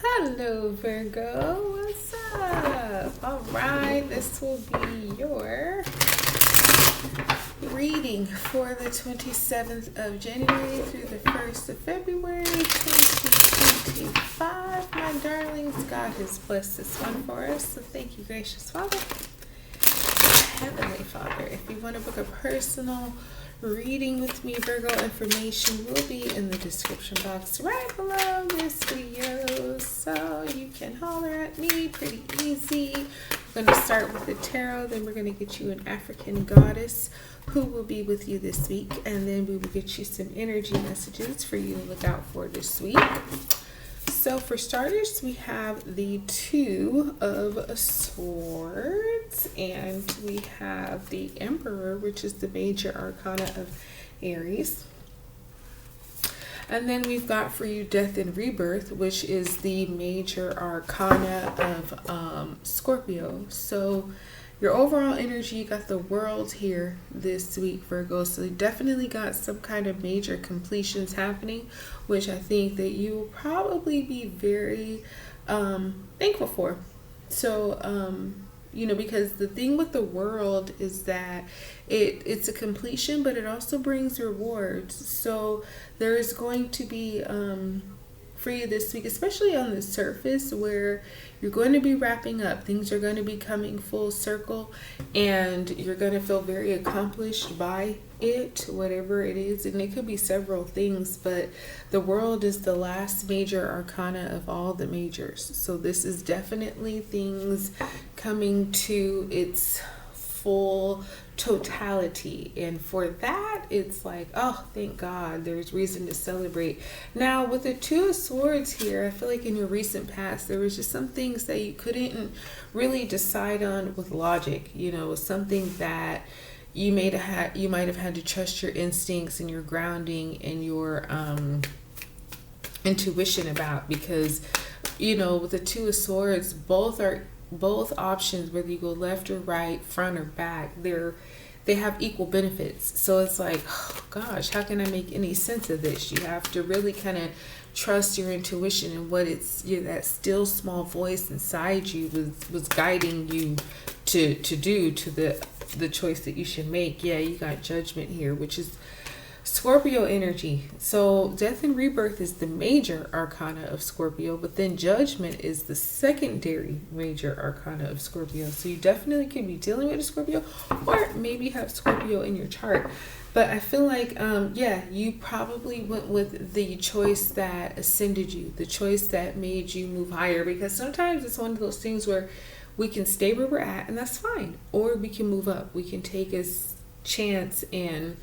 Hello, Virgo. What's up? All right, this will be your reading for the 27th of January through the 1st of February 2025. My darlings, God has blessed this one for us, so thank you, gracious Father. Heavenly Father, if you want to book a personal reading with me, Virgo, information will be in the description box right below this video, so you can holler at me pretty easy. We're going to start with the tarot, then we're going to get you an African goddess who will be with you this week, and then we will get you some energy messages for you to look out for this week. So for starters, we have the Two of Swords, and we have the Emperor, which is the major arcana of Aries. And then we've got for you Death and Rebirth, which is the major arcana of Scorpio. So your overall energy, you got the World here this week, Virgo. So you definitely got some kind of major completions happening, which I think that you will probably be very thankful for. So, because the thing with the World is that it's a completion, but it also brings rewards. So there is going to be for you this week, especially on the surface, where you're going to be wrapping up. Things are going to be coming full circle, and you're going to feel very accomplished by it, whatever it is. And it could be several things, but the World is the last major arcana of all the majors. So this is definitely things coming to its full totality, and for that it's like, oh, thank God, there's reason to celebrate. Now with the Two of Swords here, I feel like in your recent past there was just some things that you couldn't really decide on with logic. Something that you might have had to trust your instincts and your grounding and your intuition about, because with the Two of Swords, both options, whether you go left or right, front or back, they have equal benefits. So it's like, oh gosh, how can I make any sense of this? You have to really kind of trust your intuition and what it's that still small voice inside you was guiding you to do to the choice that you should make. Yeah, you got Judgment here, which is Scorpio energy. So Death and Rebirth is the major arcana of Scorpio, but then Judgment is the secondary major arcana of Scorpio. So you definitely could be dealing with a Scorpio, or maybe have Scorpio in your chart. But I feel like, you probably went with the choice that ascended you, the choice that made you move higher, because sometimes it's one of those things where we can stay where we're at, and that's fine, or we can move up. We can take a chance and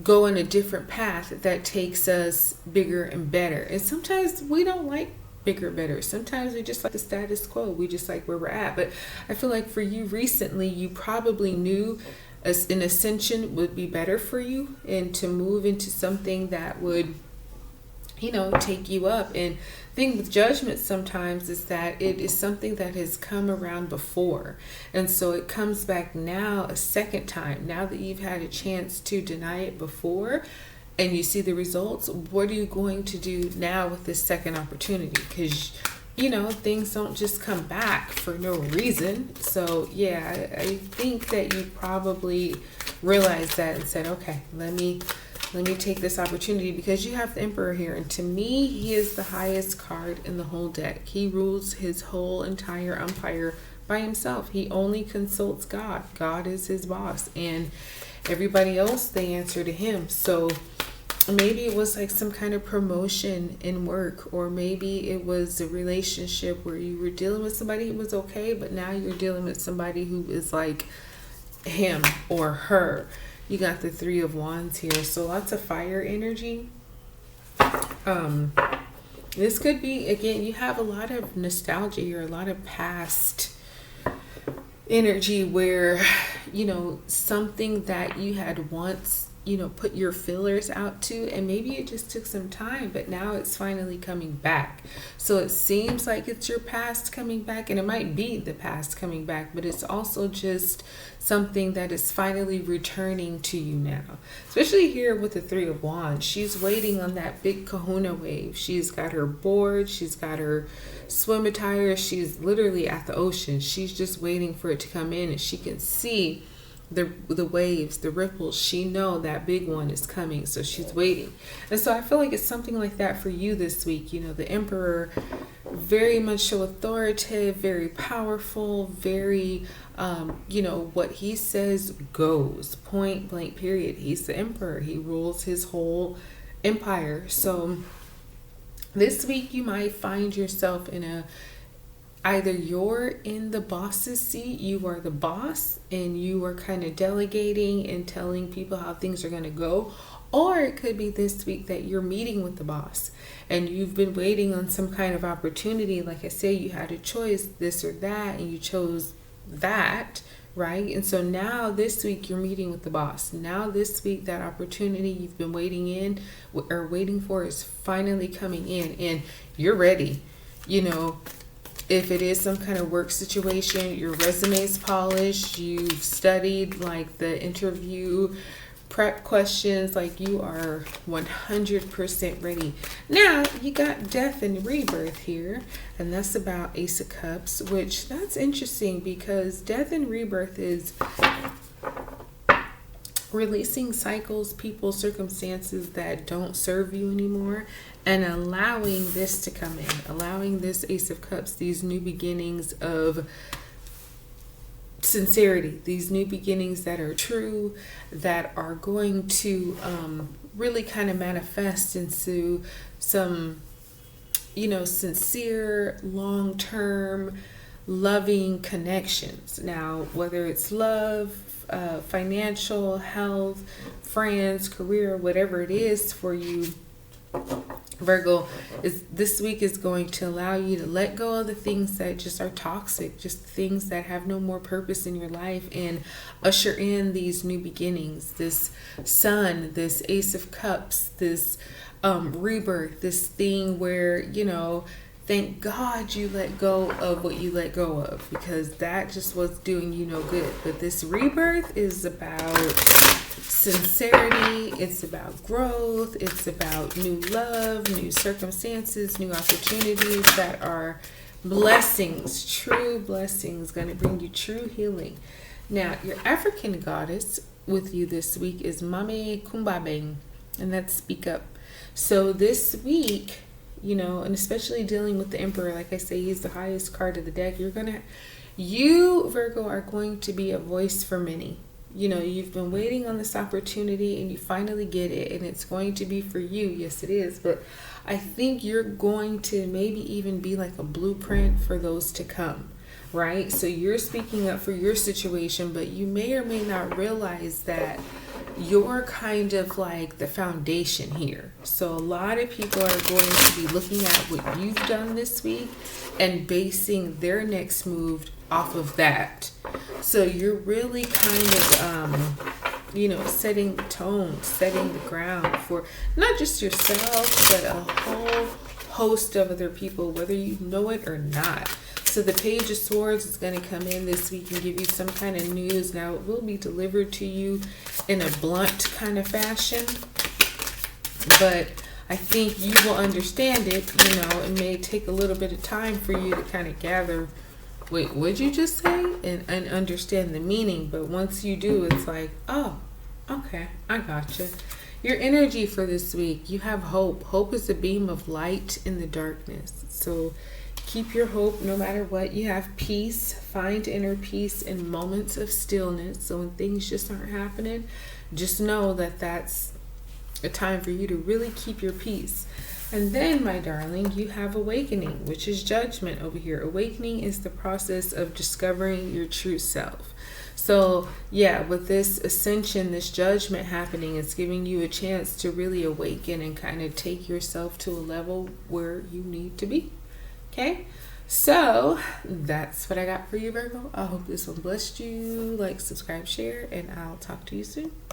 go on a different path that takes us bigger and better. And sometimes we don't like bigger, better. Sometimes we just like the status quo. We just like where we're at. But I feel like for you recently, you probably knew an ascension would be better for you, and to move into something that would take you up. And thing with Judgment sometimes is that it is something that has come around before, and so it comes back now a second time. Now that you've had a chance to deny it before and you see the results, what are you going to do now with this second opportunity? Because things don't just come back for no reason. So yeah, I think that you probably realized that and said, okay, let me take this opportunity, because you have the Emperor here, and to me, he is the highest card in the whole deck. He rules his whole entire empire by himself. He only consults God. God is his boss, and everybody else, they answer to him. So maybe it was like some kind of promotion in work, or maybe it was a relationship where you were dealing with somebody who was okay, but now you're dealing with somebody who is like him or her. You got the Three of Wands here, so lots of fire energy. This could be, again, you have a lot of nostalgia here, a lot of past energy where, something that you had once put your fillers out to, and maybe it just took some time, but now it's finally coming back. So it seems like it's your past coming back, and it might be the past coming back, but it's also just something that is finally returning to you now. Especially here with the Three of Wands, she's waiting on that big kahuna wave. She's got her board, she's got her swim attire, she's literally at the ocean. She's just waiting for it to come in, and she can see the waves, the ripples. She know that big one is coming, so she's waiting. And so I feel like it's something like that for you this week. The Emperor, very much so authoritative, very powerful, very what he says goes, point blank period. He's the Emperor, he rules his whole empire. So this week you might find yourself in either you're in the boss's seat, you are the boss, and you are kind of delegating and telling people how things are going to go. Or it could be this week that you're meeting with the boss and you've been waiting on some kind of opportunity. Like I say, you had a choice, this or that, and you chose that, right? And so now this week you're meeting with the boss. Now this week that opportunity you've been waiting for is finally coming in, and you're ready. If it is some kind of work situation, your resume is polished, you've studied like the interview prep questions, like you are 100% ready. Now you got death and rebirth here, and that's about Ace of Cups, which that's interesting because death and rebirth is releasing cycles, people, circumstances that don't serve you anymore, and allowing this to come in, allowing this Ace of Cups, these new beginnings of sincerity, these new beginnings that are true, that are going to really kind of manifest into some, sincere, long-term, loving connections. Now, whether it's love, financial, health, friends, career, whatever it is for you, Virgo, this week is going to allow you to let go of the things that just are toxic, just things that have no more purpose in your life, and usher in these new beginnings, this Sun, this Ace of Cups, this rebirth, this thing where, thank God you let go of what you let go of, because that just was doing you no good. But this rebirth is about sincerity, it's about growth, it's about new love, new circumstances, new opportunities that are blessings, true blessings, going to bring you true healing. Now, your African goddess with you this week is Mame Kumbabeng, and that's speak up. So this week, and especially dealing with the Emperor, like I say, he's the highest card of the deck. You, Virgo, are going to be a voice for many. You've been waiting on this opportunity and you finally get it, and it's going to be for you. Yes, it is. But I think you're going to maybe even be like a blueprint for those to come, right? So you're speaking up for your situation, but you may or may not realize that you're kind of like the foundation here. So a lot of people are going to be looking at what you've done this week and basing their next move off of that. So you're really kind of setting the tone, setting the ground for not just yourself, but a whole host of other people, whether you know it or not. So the Page of Swords is going to come in this week and give you some kind of news. Now, it will be delivered to you in a blunt kind of fashion, but I think you will understand it. It may take a little bit of time for you to kind of gather, wait, what'd you just say? And understand the meaning. But once you do, it's like, oh, okay, I gotcha. Your energy for this week, you have hope. Hope is a beam of light in the darkness. So keep your hope no matter what. You have peace. Find inner peace in moments of stillness. So when things just aren't happening, just know that that's a time for you to really keep your peace. And then, my darling, you have awakening, which is judgment over here. Awakening is the process of discovering your true self. So, yeah, with this ascension, this judgment happening, it's giving you a chance to really awaken and kind of take yourself to a level where you need to be. Okay? So, that's what I got for you, Virgo. I hope this one blessed you. Like, subscribe, share, and I'll talk to you soon.